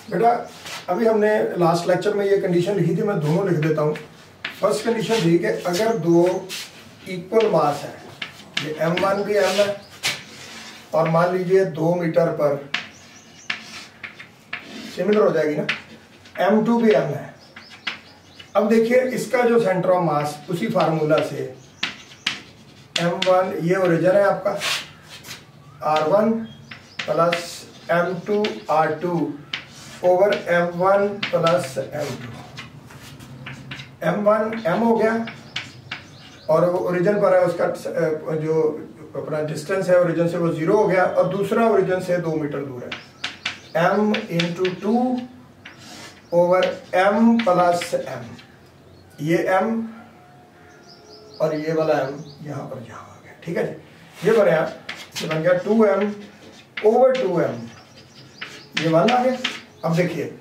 बेटा अभी हमने लास्ट लेक्चर में ये कंडीशन लिखी थी, मैं दोनों लिख देता हूँ। फर्स्ट कंडीशन थी कि अगर दो इक्वल मास है, ये m1 भी m है और मान लीजिए 2 मीटर पर सिमिलर हो जाएगी ना, m2 भी m है। अब देखिए इसका जो सेंटर ऑफ मास उसी फार्मूला से m1 ये ओरिजिन है आपका r1 plus m2 r2 over m1 plus m2। m1 m हो गया और ओरिजिन पर है, उसका जो अपना डिस्टेंस है ओरिजिन से वो 0 हो गया, और दूसरा ओरिजिन से 2 मीटर दूर है, m into 2 over m plus m। ये m और ये वाला m यहाँ पर यहाँ आ गया, ठीक है जी। ये बन गया 2m ओवर 2m, ये 1 आ गया। अब देखिए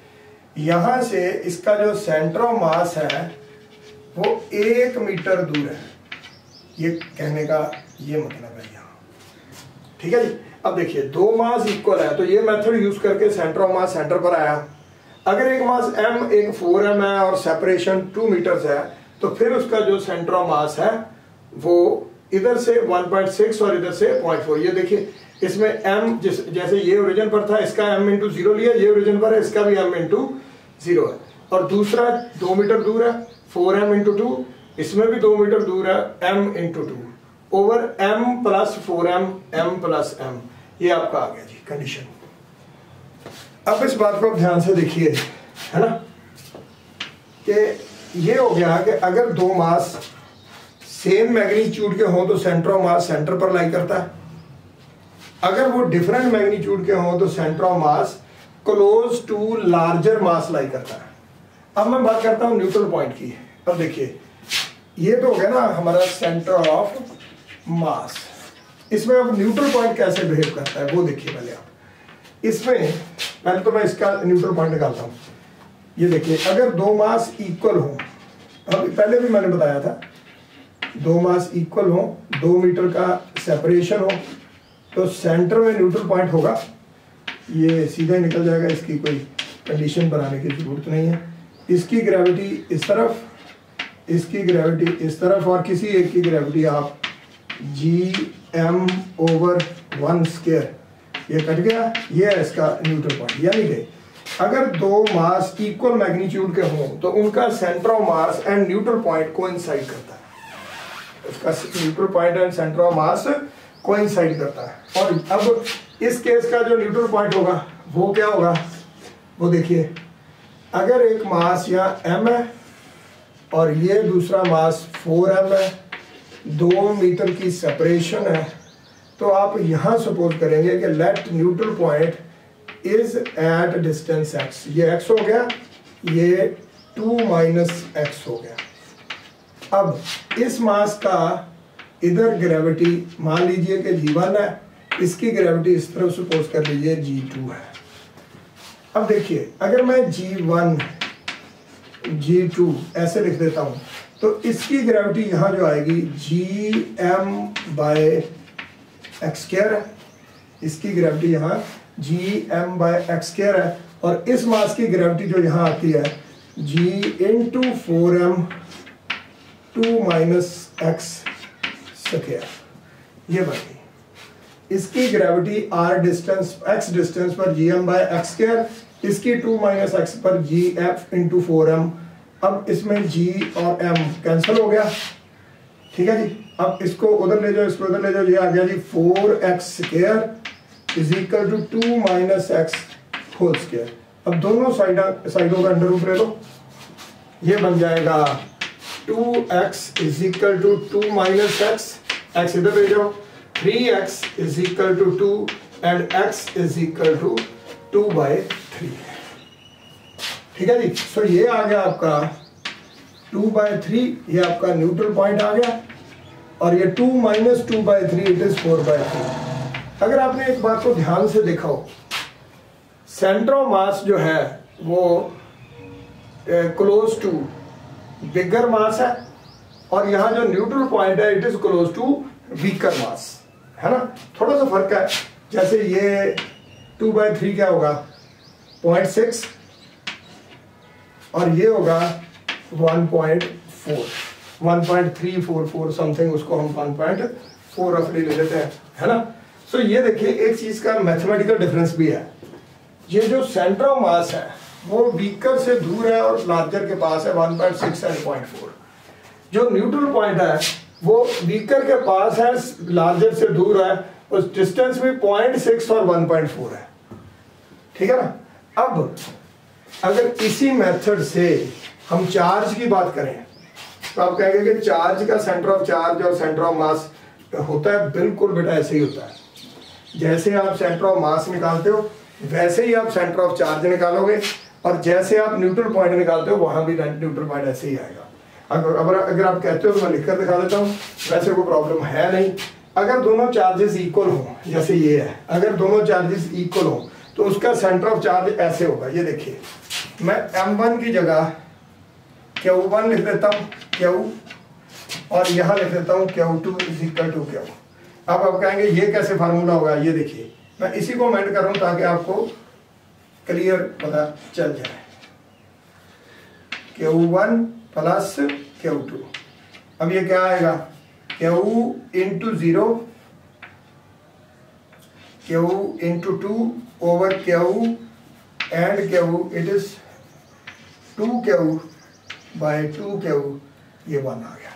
यहां से इसका जो सेंटर ऑफ मास है वो 1 मीटर दूर है, ये कहने का ये मतलब है यहाँ, ठीक है जी। अब देखिए दो मास इक्वल है तो ये मेथड यूज करके सेंटर ऑफ मास सेंटर पर आया। अगर एक मास m एक 4m है और सेपरेशन 2 मीटर्स है तो फिर उसका जो सेंटर ऑफ मास है वो इधर से 1.6 और इधर से 0.4। ये देखिए इसमें m जैसे ये ओरिजिन पर था, इसका m इंटू 0 लिया, ये ओरिजिन पर है, इसका भी m इंटू 0 है, और दूसरा 2 मीटर दूर है 4m इंटू 2, इसमें भी 2 मीटर दूर है m into 2 over m plus 4m m plus m। ये आपका आ गया जी कंडीशन। अब इस बात को ध्यान से देखिए, है ना, कि ये हो गया कि अगर दो मास सेम मैग्नीट्यूड के हों तो सेंटर ऑफ मास सेंटर पर लाई करता है, अगर वो डिफरेंट मैग्नीट्यूड के हों तो centre of mass close to larger mass lie करता है। अब मैं बात करता हूं न्यूट्रल पॉइंट की। अब देखिए ये तो हो गया ना हमारा सेंटर ऑफ मास, इसमें अब न्यूट्रल पॉइंट कैसे बिहेव करता है वो देखिए पहले आप। इसमें पहले तो मैं इसका न्यूट्रल पॉइंट निकालता हूं। ये देखिए अगर दो मास इक्वल हो, अब पहले भी मैंने बताया था, दो मास इक्वल हो, 2 मीटर का सेपरेशन हो, तो सेंटर में न्यूट्रल पॉइंट होगा, ये सीधा ही निकल जाएगा, इसकी कोई कंडीशन बनाने की जरूरत नहीं है। इसकी ग्रेविटी इस तरफ, इसकी ग्रेविटी इस तरफ, और किसी एक की ग्रेविटी आप gm ओवर 1 स्क्वायर, ये कट गया, ये है इसका न्यूट्रल पॉइंट। यानी कि अगर दो मास इक्वल मैग्नीट्यूड के हों तो उनका centre of mass and neutral point coincide करता है, उसका neutral point and centre of mass coincide करता है। और अब इस केस का जो न्यूट्रल पॉइंट होगा वो क्या होगा, वो देखिए अगर एक मास यहाँ m है और ये दूसरा मास 4m है, 2 मीटर की सेपरेशन है, तो आप यहाँ सपोज करेंगे कि let neutral point is at distance x। ये x हो गया, ये 2 माइनस x हो गया। अब इस मास का इधर ग्रेविटी मान लीजिए कि g1 है, इसकी ग्रेविटी इस तरफ सपोज कर लीजिए g2 है। अब देखिए अगर मैं g1 g2 ऐसे लिख देता हूं तो इसकी ग्रेविटी यहां जो आएगी gm बाय एक्स स्क्वायर है, इसकी ग्रेविटी यहाँ gm बाय एक्स स्क्वायर है, और इस मास की ग्रेविटी जो यहाँ आती है g into 4m 2 minus x square, ये बन गई। इसकी gravity r distance x distance पर gm बाय एक्स स्क्वायर, इसकी 2 माइनस एक्स पर gf इंटू 4m। अब इसमें g और m कैंसिल हो गया, ठीक है जी। अब इसको उधर ले जाओ, इसको उधर ले जाओ, ये आ गया जी 4x square is equal to 2 minus x whole square. अब दोनों साइडों का अंडर रूट ले लो, ये बन जाएगा 2x is equal to 2 minus x, x इधर ले जाओ, 3x is equal to 2 and x is equal to 2/3, ठीक है जी। सो ये आ गया आपका 2/3, ये आपका न्यूट्रल पॉइंट आ गया, और ये 2 माइनस 2/3 इट इज 4/3। अगर आपने एक बात को ध्यान से देखा हो, सेंटर ऑफ मास जो है वो क्लोज टू बिगर मास है, और यहाँ जो न्यूट्रल पॉइंट है it is close to weaker mass, है ना, थोड़ा सा फर्क है। जैसे ये 2/3 क्या होगा 0.6 और ये होगा 1.4 1.344 समथिंग, उसको हम 1.4 रफली ले लेते हैं, है ना। सो ये देखिए एक चीज का मैथमेटिकल डिफरेंस भी है। ये जो सेंटर ऑफ मास है वो वीकर से दूर है और लार्जर के पास है 1.6 एंड 0.4। जो न्यूट्रल पॉइंट है वो वीकर के पास है, लार्जर से दूर है, उस डिस्टेंस भी 0.6 और 1.4 है, ठीक है ना। अब अगर इसी मेथड से हम चार्ज की बात करें तो आप कहेंगे कि चार्ज का सेंटर ऑफ चार्ज और सेंटर ऑफ मास होता है, बिल्कुल बेटा ऐसे ही होता है। जैसे आप सेंटर ऑफ मास निकालते हो वैसे ही आप सेंटर ऑफ चार्ज निकालोगे, और जैसे आप न्यूट्रल पॉइंट निकालते हो वहां भी न्यूट्रल पॉइंट ऐसे ही आएगा। अगर आप कहते हो तो मैं लिखकर दिखा देता हूँ, वैसे कोई प्रॉब्लम है नहीं। अगर दोनों चार्जेस इक्वल हो, जैसे ये है, अगर दोनों चार्जेस इक्वल हो तो उसका सेंटर ऑफ चार्ज ऐसे होगा। ये देखिए मैं M1 की जगह Q1 लिख देता हूँ Q, और यहाँ लिख देता हूँ Q2 is equal to Q। अब आप कहेंगे ये कैसे फार्मूला होगा, ये देखिए मैं इसी को मेंट कर रहा हूँ ताकि आपको क्लियर पता चल जाए। Q1 प्लस Q2, अब ये क्या आएगा, Q into 0 Q into 2 over Q and Q, it is 2Q by 2Q, ये 1 आ गया,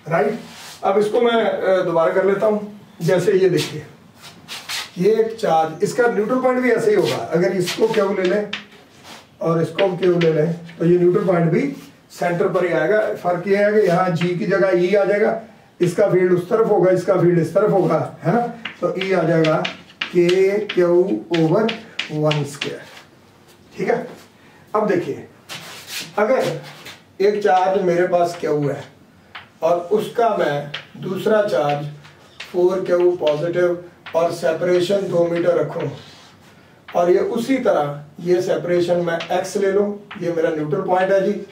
राइट। अब इसको मैं दोबारा कर लेता हूं। जैसे ये देखिए ये एक चार्ज, इसका न्यूट्रल पॉइंट भी ऐसे ही होगा। अगर इसको Q ले लें और इसको Q ले लें तो ये न्यूट्रल पॉइंट भी सेंटर पर ही आएगा। फर्क ये है कि यहाँ G की जगह E आ जाएगा, इसका फील्ड उस तरफ होगा, इसका फील्ड इस तरफ होगा, है ना। तो E आ जाएगा KQ ओवर 1/2, ठीक है। अब देखिए अगर एक चार्ज मेरे पास Q है और उसका मैं दूसरा चार्ज 4Q पॉजिटिव और सेपरेशन 2 मीटर रखूं, और ये उसी तरह ये सेपरेशन मैं x ले लूं, ये मेरा न्यूट्रल पॉइंट है जी,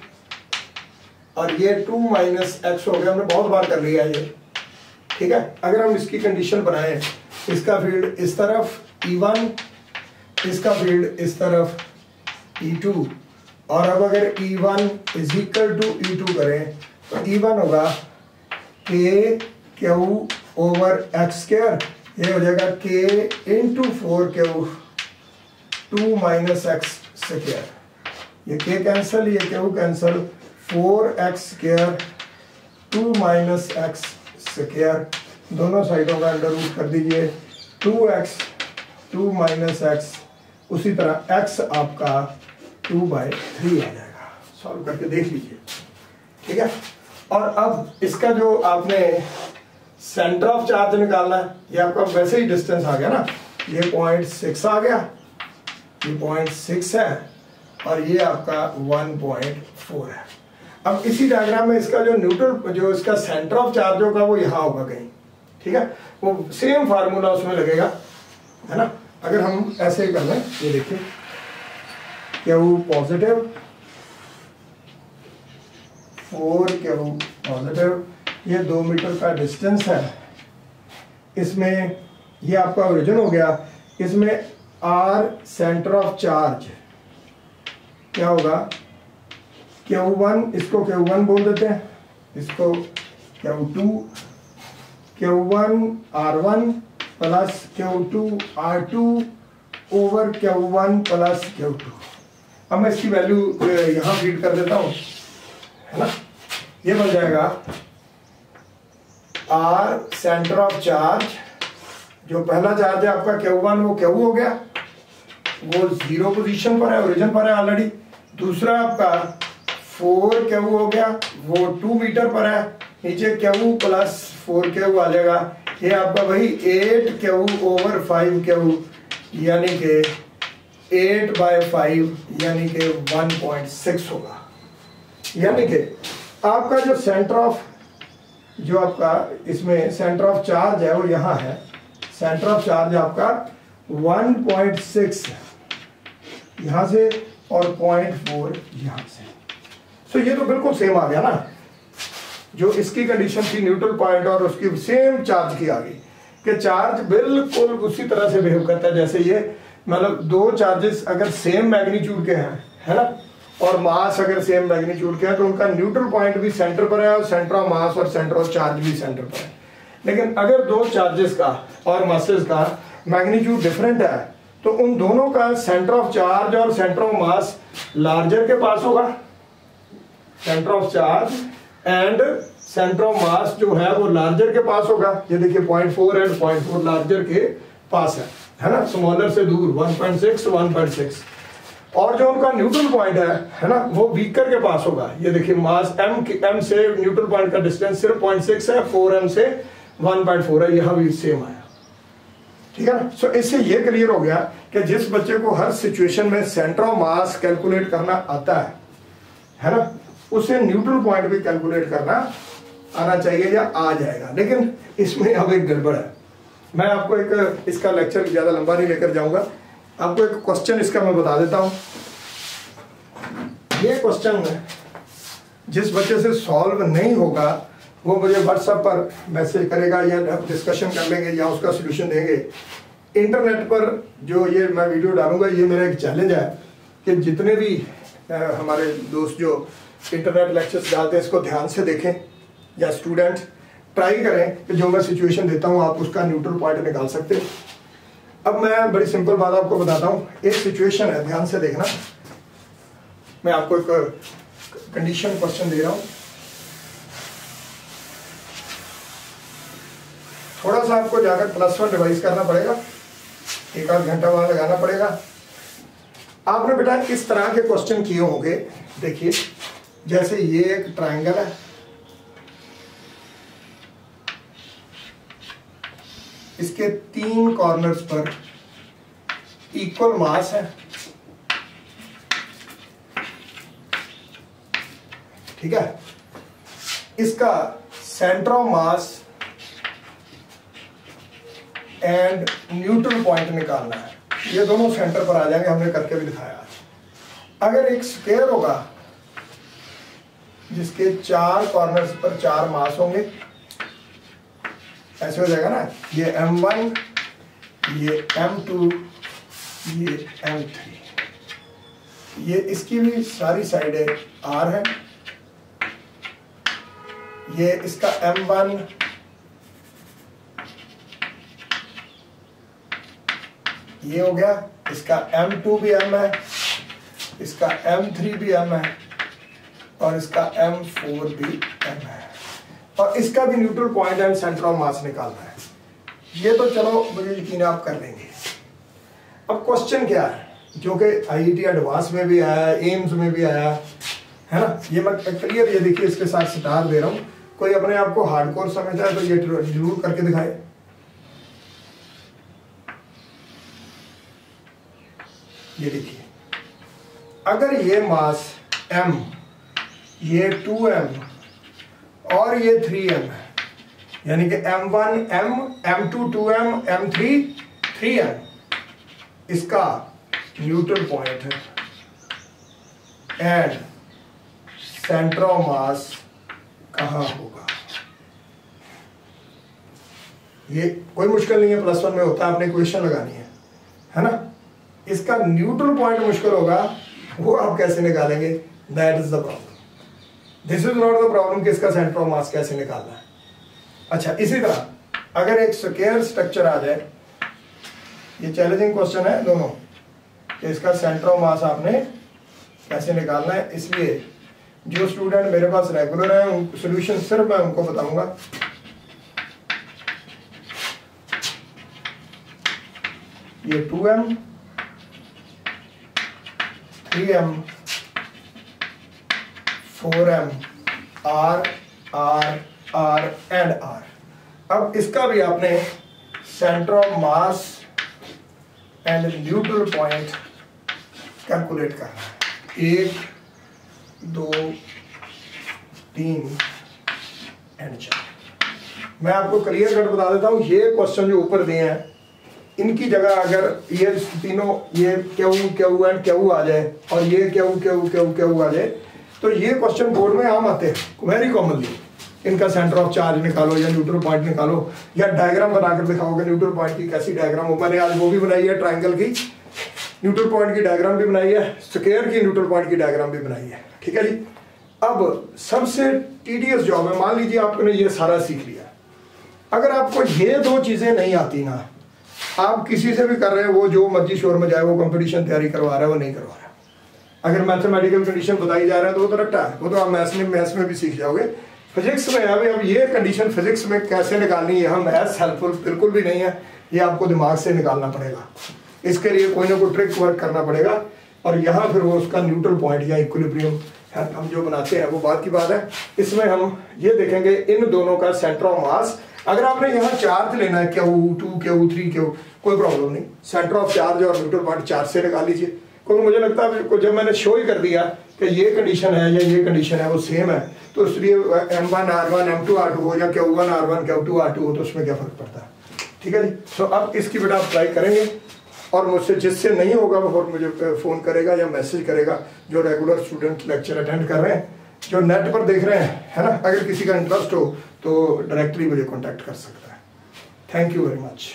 और ये 2 माइनस x हो गया, हमने बहुत बार कर लिया ये, ठीक है। अगर हम इसकी कंडीशन बनाएं, इसका फील्ड इस तरफ E1, इसका फील्ड इस तरफ E2, और अब अगर E1 is equal to E2 करें तो E1 होगा KQ ओवर x स्क्वायर, ये हो जाएगा K into 4Q 2 minus x square, ये K कैंसल, ये Q cancel, 4x square 2 minus x square, दोनों साइडों का अंडर रूट कर दीजिए, 2x 2 माइनस x, उसी तरह x आपका 2/3 आ जाएगा। सॉल्व करके देख लीजिए, ठीक है। और अब इसका जो आपने सेंटर ऑफ चार्ज निकालना है, ये आपका वैसे ही डिस्टेंस आ गया ना, ये 0.6 आ गया, ये 0.6 है, और ये आपका 1.4 है। अब इसी डायग्राम में इसका जो न्यूट्रल, जो इसका सेंटर ऑफ चार्ज होगा वो यहाँ होगा कहीं, ठीक है। वो सेम फार्मूला उसमें लगेगा, है ना। अगर हम ऐसे ही कर लें, ये देखिए Q पॉजिटिव 4Q पॉजिटिव, ये 2 मीटर का डिस्टेंस है, इसमें ये आपका ओरिजिन हो गया, इसमें R सेंटर ऑफ चार्ज क्या होगा, Q1, इसको Q1 बोल देते हैं, इसको Q2, Q1 R1 plus Q2 R2 over Q1 plus Q2। अब मैं इसकी वैल्यू यहाँ फीड कर देता हूँ, है ना। ये बन जाएगा R सेंटर ऑफ चार्ज, जो पहला चार्ज है आपका Q1 वो Q हो गया, वो 0 पोजीशन पर है, ओरिजिन पर है ऑलरेडी। दूसरा आपका 4Q हो गया, वो 2 मीटर पर है, नीचे Q प्लस 4Q आ जाएगा, ये आपका वही 8Q ओवर 5Q, यानी कि 8/5 यानी कि 1.6 होगा। यानी कि आपका जो सेंटर ऑफ, जो आपका इसमें सेंटर ऑफ चार्ज है वो यहाँ है, सेंटर ऑफ चार्ज आपका 1.6 यहाँ से और 0.4 यहाँ से। सो ये तो बिल्कुल सेम आ गया ना, जो इसकी कंडीशन थी न्यूट्रल पॉइंट और उसकी सेम चार्ज की आ गई, कि चार्ज बिल्कुल उसी तरह से बिहेव करता है जैसे ये, मतलब दो चार्जेस अगर सेम मैग्नीट्यूड के हैं, है ना, और मास अगर सेम मैग्नीट्यूड के हैं तो उनका न्यूट्रल पॉइंट भी सेंटर पर है और सेंटर ऑफ मास और सेंटर ऑफ चार्ज भी सेंटर पर है। लेकिन अगर दो चार्जेस का और मासेस का मैग्नीट्यूड डिफरेंट है तो उन दोनों का सेंटर ऑफ चार्ज और सेंटर ऑफ मास लार्जर के पास होगा, centre of charge and centre of मास जो है वो लार्जर के पास होगा। ये देखिए 0.4 एंड 0.4 लार्जर के पास है ना, स्मॉलर से दूर 1.6 1.6। और जो उनका न्यूट्रल पॉइंट है ना, वो वीकर के पास होगा। ये देखिए मास m से न्यूट्रल पॉइंट का डिस्टेंस सिर्फ 0.6 है, 4m से 1.4 है, यह भी सेम आया। ठीक है ना। सो इससे ये क्लियर हो गया कि जिस बच्चे को हर सिचुएशन में सेंटर ऑफ मास कैलकुलेट करना आता है ना, उसे न्यूट्रल पॉइंट भी कैलकुलेट करना आना चाहिए या आ जाएगा। लेकिन इसमें अब एक गड़बड़ है। मैं आपको एक इसका लेक्चर ज्यादा लंबा नहीं लेकर जाऊंगा, आपको एक क्वेश्चन इसका मैं बता देता हूं। ये क्वेश्चन जिस बच्चे से सॉल्व नहीं होगा वो मुझे व्हाट्सएप पर मैसेज करेगा या डिस्कशन कर लेंगे या उसका सोल्यूशन देंगे। इंटरनेट पर जो ये मैं वीडियो डालूंगा, ये मेरा एक चैलेंज है कि जितने भी हमारे दोस्त जो इंटरनेट लेक्चर्स डालते हैं इसको ध्यान से देखें, या स्टूडेंट ट्राई करें कि जो मैं सिचुएशन देता हूं आप उसका न्यूट्रल पॉइंट निकाल सकते हैं। अब मैं बड़ी सिंपल बात आपको बताता हूं। एक सिचुएशन है, ध्यान से देखना। मैं आपको एक कंडीशन क्वेश्चन दे रहा हूं, थोड़ा सा आपको जाकर +1 रिवाइज करना पड़ेगा, एक आध घंटा वहां लगाना पड़ेगा। आपने बेटा इस तरह के क्वेश्चन किए होंगे। देखिए जैसे ये एक ट्रायंगल है, इसके 3 कॉर्नर्स पर इक्वल मास है, ठीक है। इसका centre of mass and neutral point निकालना है। ये दोनों सेंटर पर आ जाएंगे, हमने करके भी दिखाया आज। अगर एक स्क्वायर होगा जिसके 4 कॉर्नर्स पर 4 मास होंगे, ऐसे हो जाएगा ना, ये m1, ये m2, ये m3, ये इसकी भी सारी साइडें r है, ये इसका m1, ये हो गया, इसका m2 भी m है, इसका m3 भी m है और इसका m4 भी m है, और इसका भी neutral point and centre of मास निकालना है। ये तो चलो मुझे यकीन आप कर लेंगे। अब क्वेश्चन क्या है जो कि IIT एडवांस में भी आया, एम्स में भी आया है ना, ये मैं क्लियर, ये देखिए इसके साथ स्टार दे रहा हूं। कोई अपने आप को हार्डकोर समझता है तो ये जरूर करके दिखाए। ये देखिए, अगर ये मास m, ये 2m और ये 3m है, यानी कि m1 m, m2 2m, m3 3m, इसका न्यूट्रल पॉइंट है एंड सेंटर ऑफ मास कहां होगा। ये कोई मुश्किल नहीं है, +1 में होता है, आपने इक्वेशन लगानी है ना। इसका न्यूट्रल पॉइंट मुश्किल होगा, वो आप कैसे निकालेंगे, that is the problem. This is not the problem कि इसका सेंटर ऑफ मास कैसे निकालना है। अच्छा, इसी तरह अगर एक स्क्वायर स्ट्रक्चर आ जाए, ये चैलेंजिंग क्वेश्चन है दोनों, कि इसका सेंटर ऑफ मास आपने कैसे निकालना है। इसलिए जो स्टूडेंट मेरे पास रेगुलर है, सोल्यूशन सिर्फ मैं उनको बताऊंगा। ये 2m, 3m, 4m, r, r, r and r। अब इसका भी आपने centre of mass and neutral point calculate करना है। 1 2 3 एंड 4। मैं आपको क्लियर कट बता देता हूं, ये क्वेश्चन जो ऊपर दिए हैं इनकी जगह अगर ये तीनों, ये क्यू क्यू एंड क्यू आ जाए और ये क्यू क्यू क्यू क्यू आ जाए, तो ये क्वेश्चन बोर्ड में आम आते हैं वेरी कॉमनली। इनका सेंटर ऑफ चार्ज निकालो या न्यूट्रल पॉइंट निकालो, या डायग्राम बनाकर दिखाओगे न्यूट्रल पॉइंट की कैसी डायग्राम हो। मैंने आज वो भी बनाई है ट्रायंगल की, न्यूट्रल पॉइंट की डायग्राम भी बनाई है, स्क्वायर की न्यूट्रल पॉइंट की डायग्राम भी बनाई है, ठीक है जी। अब सबसे टीडियस जॉब है, मान लीजिए आपने ये सारा सीख लिया, अगर आपको ये दो चीज़ें नहीं आती ना, आप किसी से भी कर रहे हैं, वो जो मर्जी शोर में जाए, वो कंपटीशन तैयारी करवा रहा है, वो नहीं करवा रहा। अगर मैथमेटिकल कंडीशन बताई जा रहा है तो वो तो रट्टा है, वो तो आप मैथ्स में भी सीख जाओगे। फिजिक्स में अब ये कंडीशन फिजिक्स में कैसे निकालनी है, यहाँ मैथ्स हेल्पफुल बिल्कुल भी नहीं है, ये आपको दिमाग से निकालना पड़ेगा, इसके लिए कोई ना कोई ट्रिक वर्क करना पड़ेगा। और यहाँ फिर वो उसका न्यूट्रल पॉइंट या इक्विलिब्रियम हम जो बनाते हैं वो बात की बात है। इसमें हम ये देखेंगे इन दोनों का सेंटर ऑफ मास, अगर आपने यहाँ चार्ज लेना है Q2 Q3 Q, कोई प्रॉब्लम नहीं, सेंटर ऑफ चार्ज और न्यूट्रल पॉइंट चार्ज से निकाल लीजिए। क्योंकि मुझे लगता है जब मैंने शो ही कर दिया कि ये कंडीशन है या ये कंडीशन है वो सेम है, तो इसलिए M1 R1 M2 R2 हो या Q1 R1 Q2 R2 हो, तो उसमें क्या फ़र्क पड़ता है, ठीक है जी। तो अब इसकी बेटा आप ट्राई करेंगे, और मुझसे जिससे नहीं होगा वो और मुझे फ़ोन करेगा या मैसेज करेगा, जो रेगुलर स्टूडेंट लेक्चर अटेंड कर रहे हैं, जो नेट पर देख रहे हैं, है ना। अगर किसी का इंटरेस्ट हो तो डायरेक्टली मुझे कॉन्टैक्ट कर सकता है। Thank you very much.